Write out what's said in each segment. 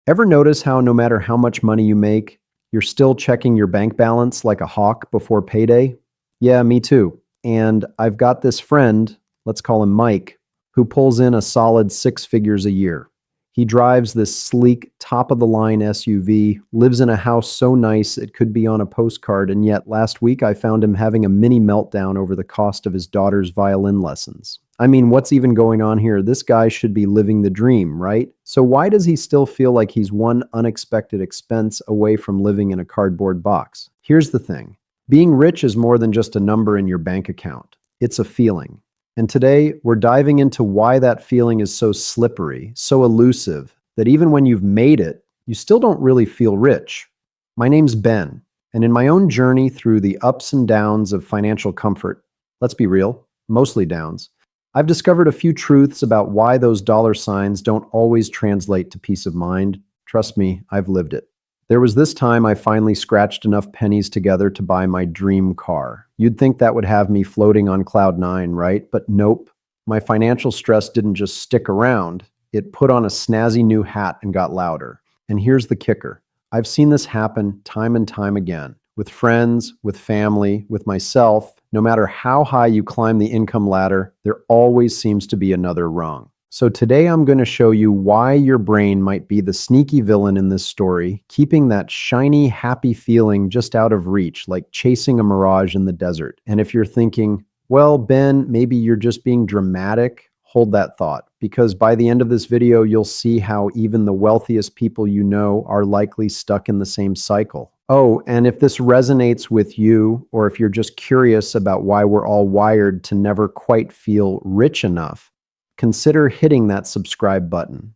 Ever notice how no matter how much money you make, you're still checking your bank balance like a hawk before payday? Yeah, me too. And I've got this friend, let's call him Mike, who pulls in a solid six figures a year. He drives this sleek, top of the line SUV, lives in a house so nice it could be on a postcard, and yet last week I found him having a mini meltdown over the cost of his daughter's violin lessons. I mean, what's even going on here? This guy should be living the dream, right? So why does he still feel like he's one unexpected expense away from living in a cardboard box? Here's the thing. Being rich is more than just a number in your bank account. It's a feeling. And today, we're diving into why that feeling is so slippery, so elusive, that even when you've made it, you still don't really feel rich. My name's Ben, and in my own journey through the ups and downs of financial comfort, let's be real, mostly downs, I've discovered a few truths about why those dollar signs don't always translate to peace of mind. Trust me, I've lived it. There was this time I finally scratched enough pennies together to buy my dream car. You'd think that would have me floating on cloud nine, right? But nope. My financial stress didn't just stick around. It put on a snazzy new hat and got louder. And here's the kicker. I've seen this happen time and time again. With friends, with family, with myself. No matter how high you climb the income ladder, there always seems to be another rung. So today I'm going to show you why your brain might be the sneaky villain in this story, keeping that shiny, happy feeling just out of reach, like chasing a mirage in the desert. And if you're thinking, well, Ben, maybe you're just being dramatic, hold that thought, because by the end of this video, you'll see how even the wealthiest people you know are likely stuck in the same cycle. Oh, and if this resonates with you, or if you're just curious about why we're all wired to never quite feel rich enough, consider hitting that subscribe button.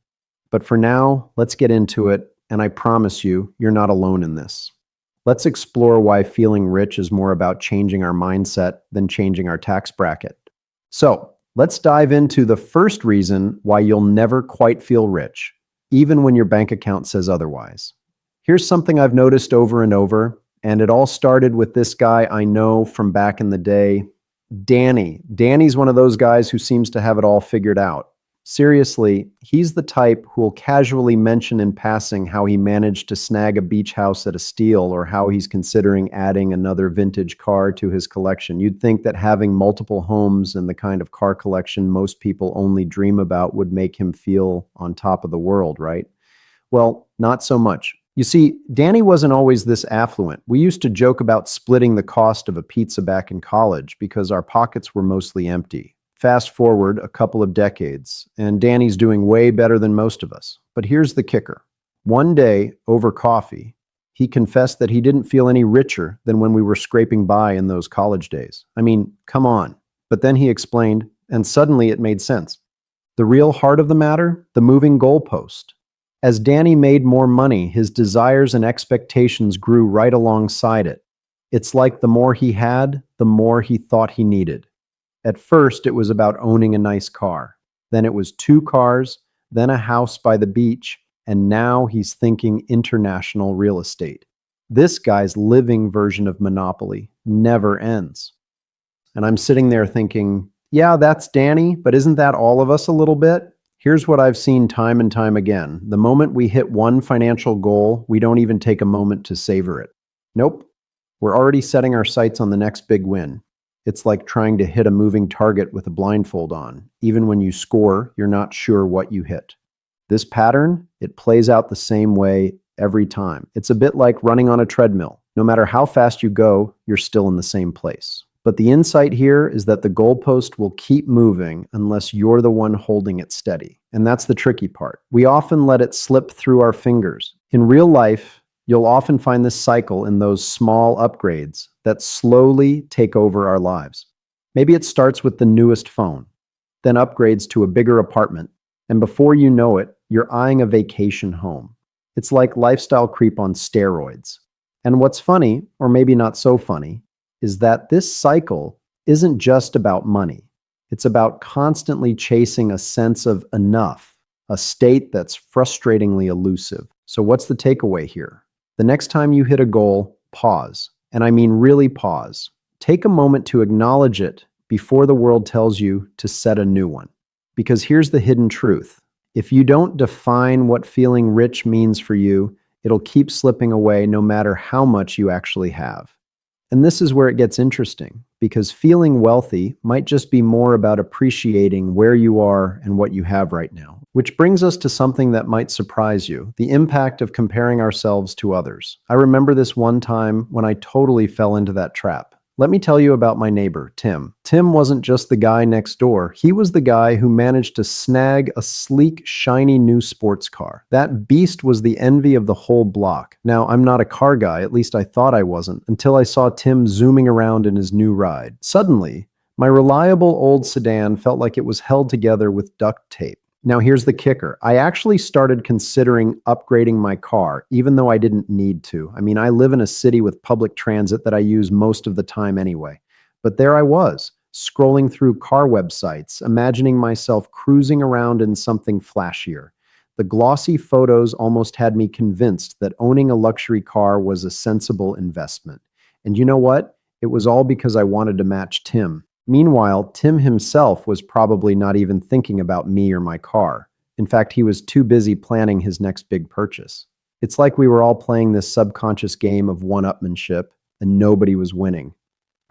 But for now, let's get into it, and I promise you, you're not alone in this. Let's explore why feeling rich is more about changing our mindset than changing our tax bracket. So, let's dive into the first reason why you'll never quite feel rich, even when your bank account says otherwise. Here's something I've noticed over and over, and it all started with this guy I know from back in the day, Danny. Danny's one of those guys who seems to have it all figured out. Seriously, he's the type who will casually mention in passing how he managed to snag a beach house at a steal or how he's considering adding another vintage car to his collection. You'd think that having multiple homes and the kind of car collection most people only dream about would make him feel on top of the world, right? Well, not so much. You see, Danny wasn't always this affluent. We used to joke about splitting the cost of a pizza back in college because our pockets were mostly empty. Fast forward a couple of decades, and Danny's doing way better than most of us. But here's the kicker. One day, over coffee, he confessed that he didn't feel any richer than when we were scraping by in those college days. I mean, come on. But then he explained, and suddenly it made sense. The real heart of the matter, the moving goalpost. As Danny made more money, his desires and expectations grew right alongside it. It's like the more he had, the more he thought he needed. At first, it was about owning a nice car. Then it was two cars, then a house by the beach, and now he's thinking international real estate. This guy's living version of Monopoly never ends. And I'm sitting there thinking, yeah, that's Danny, but isn't that all of us a little bit? Here's what I've seen time and time again. The moment we hit one financial goal, we don't even take a moment to savor it. Nope. We're already setting our sights on the next big win. It's like trying to hit a moving target with a blindfold on. Even when you score, you're not sure what you hit. This pattern, it plays out the same way every time. It's a bit like running on a treadmill. No matter how fast you go, you're still in the same place. But the insight here is that the goalpost will keep moving unless you're the one holding it steady. And that's the tricky part. We often let it slip through our fingers. In real life, you'll often find this cycle in those small upgrades that slowly take over our lives. Maybe it starts with the newest phone, then upgrades to a bigger apartment, and before you know it, you're eyeing a vacation home. It's like lifestyle creep on steroids. And what's funny, or maybe not so funny, is that this cycle isn't just about money. It's about constantly chasing a sense of enough, a state that's frustratingly elusive. So what's the takeaway here? The next time you hit a goal, pause. And I mean really pause. Take a moment to acknowledge it before the world tells you to set a new one. Because here's the hidden truth. If you don't define what feeling rich means for you, it'll keep slipping away no matter how much you actually have. And this is where it gets interesting, because feeling wealthy might just be more about appreciating where you are and what you have right now. Which brings us to something that might surprise you: the impact of comparing ourselves to others. I remember this one time when I totally fell into that trap. Let me tell you about my neighbor, Tim. Tim wasn't just the guy next door. He was the guy who managed to snag a sleek, shiny new sports car. That beast was the envy of the whole block. Now, I'm not a car guy, at least I thought I wasn't, until I saw Tim zooming around in his new ride. Suddenly, my reliable old sedan felt like it was held together with duct tape. Now, here's the kicker. I actually started considering upgrading my car, even though I didn't need to. I mean, I live in a city with public transit that I use most of the time anyway. But there I was, scrolling through car websites, imagining myself cruising around in something flashier. The glossy photos almost had me convinced that owning a luxury car was a sensible investment. And you know what? It was all because I wanted to match Tim. Meanwhile, Tim himself was probably not even thinking about me or my car. In fact, he was too busy planning his next big purchase. It's like we were all playing this subconscious game of one-upmanship, and nobody was winning.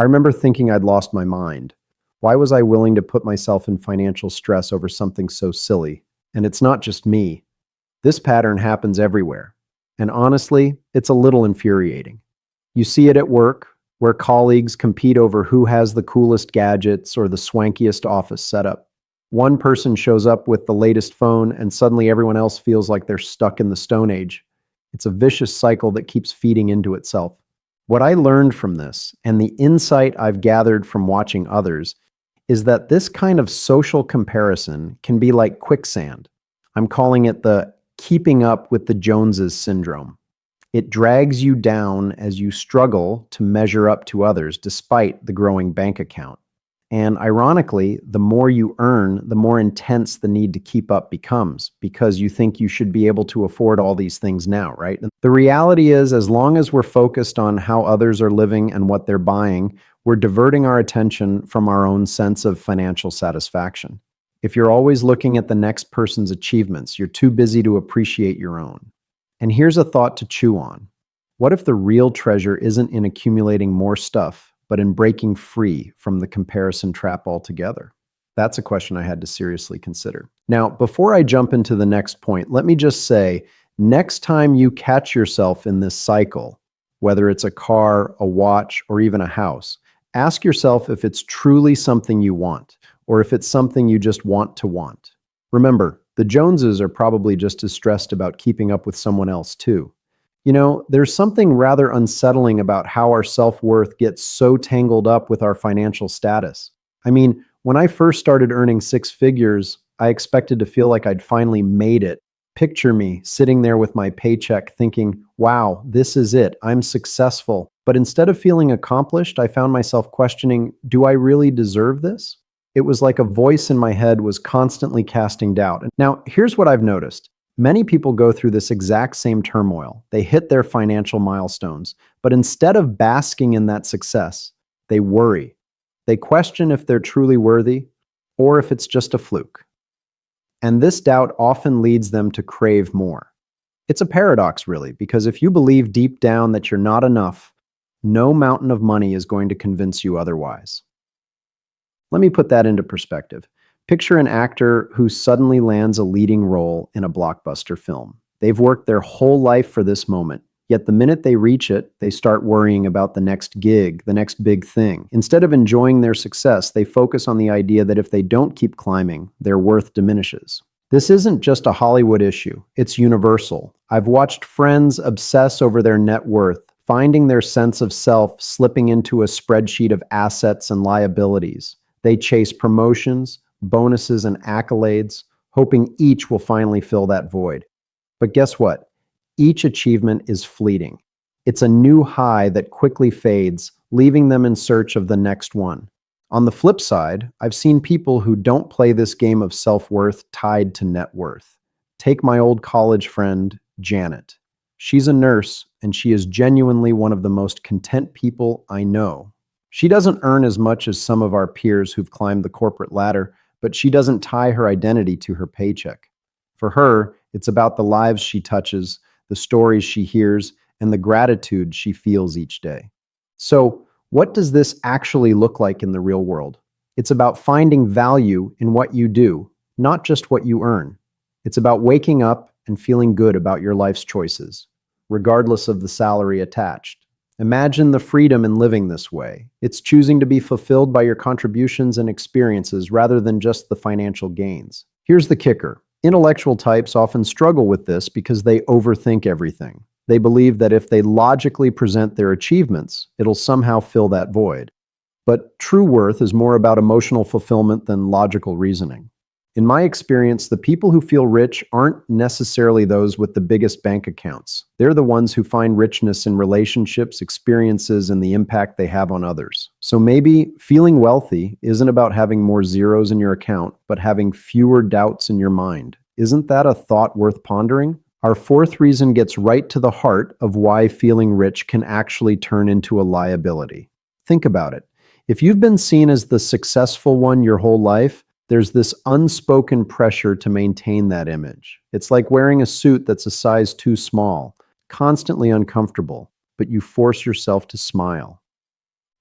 I remember thinking I'd lost my mind. Why was I willing to put myself in financial stress over something so silly? And it's not just me. This pattern happens everywhere. And honestly, it's a little infuriating. You see it at work, where colleagues compete over who has the coolest gadgets or the swankiest office setup. One person shows up with the latest phone, and suddenly everyone else feels like they're stuck in the Stone Age. It's a vicious cycle that keeps feeding into itself. What I learned from this, and the insight I've gathered from watching others, is that this kind of social comparison can be like quicksand. I'm calling it the keeping up with the Joneses syndrome. It drags you down as you struggle to measure up to others despite the growing bank account. And ironically, the more you earn, the more intense the need to keep up becomes, because you think you should be able to afford all these things now, right? And the reality is, as long as we're focused on how others are living and what they're buying, we're diverting our attention from our own sense of financial satisfaction. If you're always looking at the next person's achievements, you're too busy to appreciate your own. And here's a thought to chew on. What if the real treasure isn't in accumulating more stuff, but in breaking free from the comparison trap altogether? That's a question I had to seriously consider. Now, before I jump into the next point, let me just say, next time you catch yourself in this cycle, whether it's a car, a watch, or even a house, ask yourself if it's truly something you want, or if it's something you just want to want. Remember, the Joneses are probably just as stressed about keeping up with someone else too. You know, there's something rather unsettling about how our self-worth gets so tangled up with our financial status. I mean, when I first started earning six figures, I expected to feel like I'd finally made it. Picture me sitting there with my paycheck thinking, wow, this is it, I'm successful. But instead of feeling accomplished, I found myself questioning, do I really deserve this? It was like a voice in my head was constantly casting doubt. Now, here's what I've noticed. Many people go through this exact same turmoil. They hit their financial milestones, but instead of basking in that success, they worry. They question if they're truly worthy or if it's just a fluke. And this doubt often leads them to crave more. It's a paradox, really, because if you believe deep down that you're not enough, no mountain of money is going to convince you otherwise. Let me put that into perspective. Picture an actor who suddenly lands a leading role in a blockbuster film. They've worked their whole life for this moment, yet the minute they reach it, they start worrying about the next gig, the next big thing. Instead of enjoying their success, they focus on the idea that if they don't keep climbing, their worth diminishes. This isn't just a Hollywood issue, it's universal. I've watched friends obsess over their net worth, finding their sense of self slipping into a spreadsheet of assets and liabilities. They chase promotions, bonuses, and accolades, hoping each will finally fill that void. But guess what? Each achievement is fleeting. It's a new high that quickly fades, leaving them in search of the next one. On the flip side, I've seen people who don't play this game of self-worth tied to net worth. Take my old college friend, Janet. She's a nurse, and she is genuinely one of the most content people I know. She doesn't earn as much as some of our peers who've climbed the corporate ladder, but she doesn't tie her identity to her paycheck. For her, it's about the lives she touches, the stories she hears, and the gratitude she feels each day. So, what does this actually look like in the real world? It's about finding value in what you do, not just what you earn. It's about waking up and feeling good about your life's choices, regardless of the salary attached. Imagine the freedom in living this way. It's choosing to be fulfilled by your contributions and experiences rather than just the financial gains. Here's the kicker. Intellectual types often struggle with this because they overthink everything. They believe that if they logically present their achievements, it'll somehow fill that void. But true worth is more about emotional fulfillment than logical reasoning. In my experience, the people who feel rich aren't necessarily those with the biggest bank accounts. They're the ones who find richness in relationships, experiences, and the impact they have on others. So maybe feeling wealthy isn't about having more zeros in your account, but having fewer doubts in your mind. Isn't that a thought worth pondering? Our fourth reason gets right to the heart of why feeling rich can actually turn into a liability. Think about it. If you've been seen as the successful one your whole life, there's this unspoken pressure to maintain that image. It's like wearing a suit that's a size too small, constantly uncomfortable, but you force yourself to smile.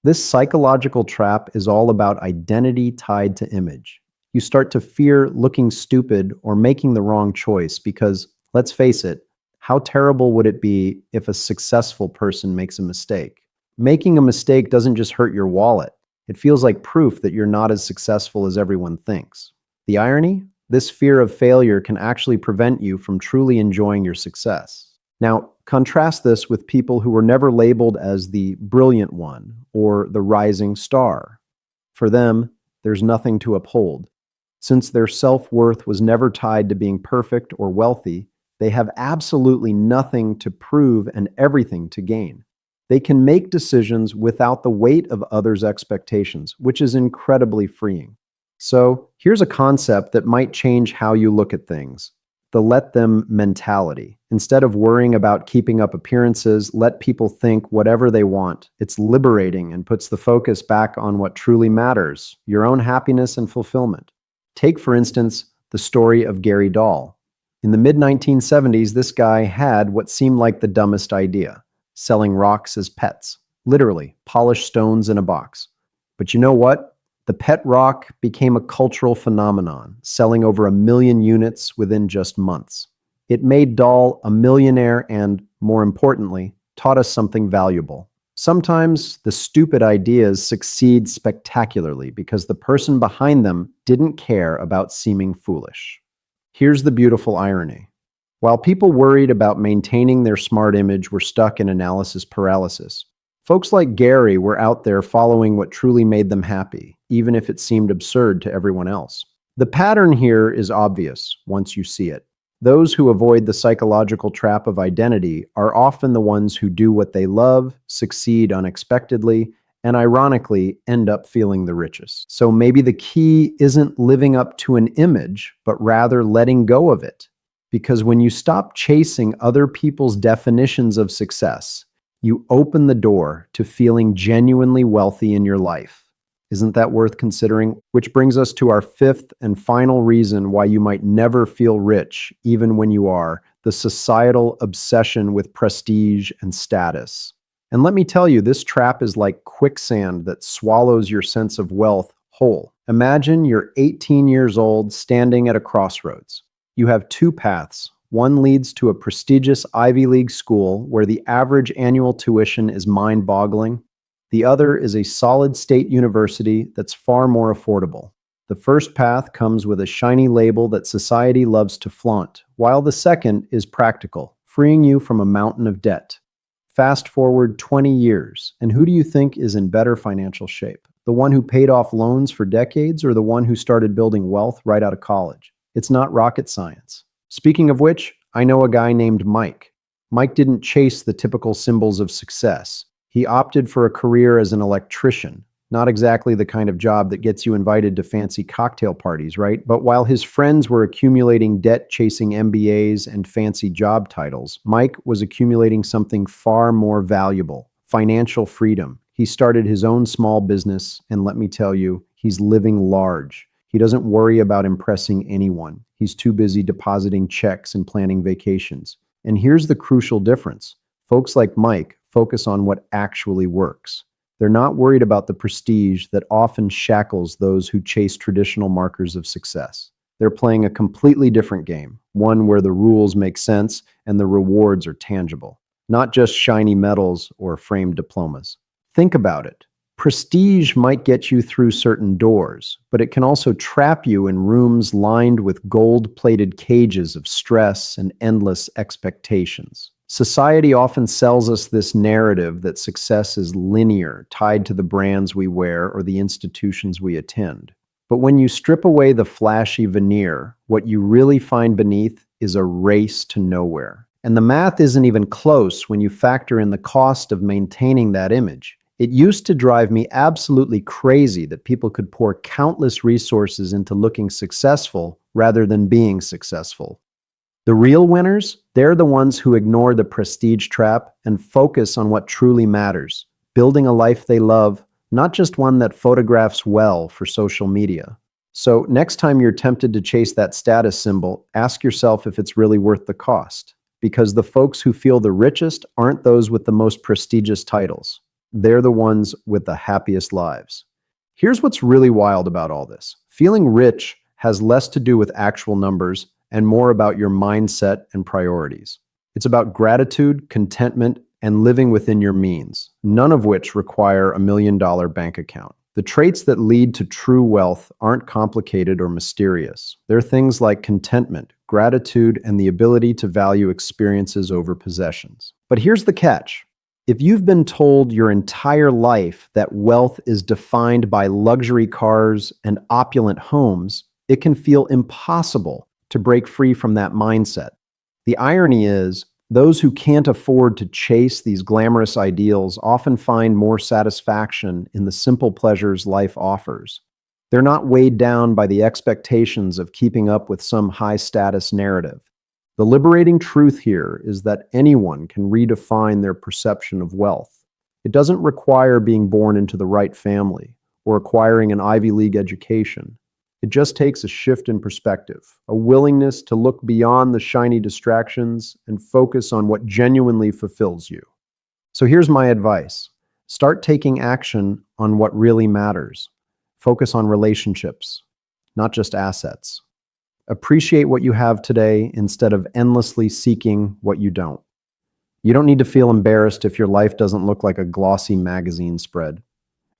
This psychological trap is all about identity tied to image. You start to fear looking stupid or making the wrong choice because, let's face it, how terrible would it be if a successful person makes a mistake? Making a mistake doesn't just hurt your wallet. It feels like proof that you're not as successful as everyone thinks. The irony? This fear of failure can actually prevent you from truly enjoying your success. Now, contrast this with people who were never labeled as the brilliant one or the rising star. For them, there's nothing to uphold. Since their self-worth was never tied to being perfect or wealthy, they have absolutely nothing to prove and everything to gain. They can make decisions without the weight of others' expectations, which is incredibly freeing. So, here's a concept that might change how you look at things: the let them mentality. Instead of worrying about keeping up appearances, let people think whatever they want. It's liberating and puts the focus back on what truly matters: your own happiness and fulfillment. Take, for instance, the story of Gary Dahl. In the mid-1970s, this guy had what seemed like the dumbest idea: selling rocks as pets. Literally, polished stones in a box. But you know what? The pet rock became a cultural phenomenon, selling over 1 million units within just months. It made Dahl a millionaire and, more importantly, taught us something valuable. Sometimes the stupid ideas succeed spectacularly because the person behind them didn't care about seeming foolish. Here's the beautiful irony. While people worried about maintaining their smart image were stuck in analysis paralysis, folks like Gary were out there following what truly made them happy, even if it seemed absurd to everyone else. The pattern here is obvious once you see it. Those who avoid the psychological trap of identity are often the ones who do what they love, succeed unexpectedly, and ironically end up feeling the richest. So maybe the key isn't living up to an image, but rather letting go of it. Because when you stop chasing other people's definitions of success, you open the door to feeling genuinely wealthy in your life. Isn't that worth considering? Which brings us to our fifth and final reason why you might never feel rich, even when you are: the societal obsession with prestige and status. And let me tell you, this trap is like quicksand that swallows your sense of wealth whole. Imagine you're 18 years old, standing at a crossroads. You have two paths. One leads to a prestigious Ivy League school where the average annual tuition is mind-boggling. The other is a solid state university that's far more affordable. The first path comes with a shiny label that society loves to flaunt, while the second is practical, freeing you from a mountain of debt. Fast forward 20 years, and who do you think is in better financial shape? The one who paid off loans for decades or the one who started building wealth right out of college? It's not rocket science. Speaking of which, I know a guy named Mike. Mike didn't chase the typical symbols of success. He opted for a career as an electrician. Not exactly the kind of job that gets you invited to fancy cocktail parties, right? But while his friends were accumulating debt-chasing MBAs and fancy job titles, Mike was accumulating something far more valuable: financial freedom. He started his own small business, and let me tell you, he's living large. He doesn't worry about impressing anyone. He's too busy depositing checks and planning vacations. And here's the crucial difference. Folks like Mike focus on what actually works. They're not worried about the prestige that often shackles those who chase traditional markers of success. They're playing a completely different game, one where the rules make sense and the rewards are tangible, not just shiny medals or framed diplomas. Think about it. Prestige might get you through certain doors, but it can also trap you in rooms lined with gold-plated cages of stress and endless expectations. Society often sells us this narrative that success is linear, tied to the brands we wear or the institutions we attend. But when you strip away the flashy veneer, what you really find beneath is a race to nowhere. And the math isn't even close when you factor in the cost of maintaining that image. It used to drive me absolutely crazy that people could pour countless resources into looking successful rather than being successful. The real winners, they're the ones who ignore the prestige trap and focus on what truly matters, building a life they love, not just one that photographs well for social media. So next time you're tempted to chase that status symbol, ask yourself if it's really worth the cost. Because the folks who feel the richest aren't those with the most prestigious titles. They're the ones with the happiest lives. Here's what's really wild about all this. Feeling rich has less to do with actual numbers and more about your mindset and priorities. It's about gratitude, contentment, and living within your means, none of which require a $1 million bank account. The traits that lead to true wealth aren't complicated or mysterious. They're things like contentment, gratitude, and the ability to value experiences over possessions. But here's the catch. If you've been told your entire life that wealth is defined by luxury cars and opulent homes, it can feel impossible to break free from that mindset. The irony is, those who can't afford to chase these glamorous ideals often find more satisfaction in the simple pleasures life offers. They're not weighed down by the expectations of keeping up with some high-status narrative. The liberating truth here is that anyone can redefine their perception of wealth. It doesn't require being born into the right family or acquiring an Ivy League education. It just takes a shift in perspective, a willingness to look beyond the shiny distractions and focus on what genuinely fulfills you. So here's my advice. Start taking action on what really matters. Focus on relationships, not just assets. Appreciate what you have today instead of endlessly seeking what you don't. You don't need to feel embarrassed if your life doesn't look like a glossy magazine spread.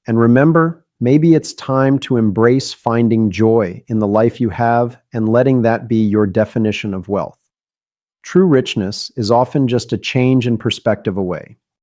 And remember, maybe it's time to embrace finding joy in the life you have and letting that be your definition of wealth. True richness is often just a change in perspective away.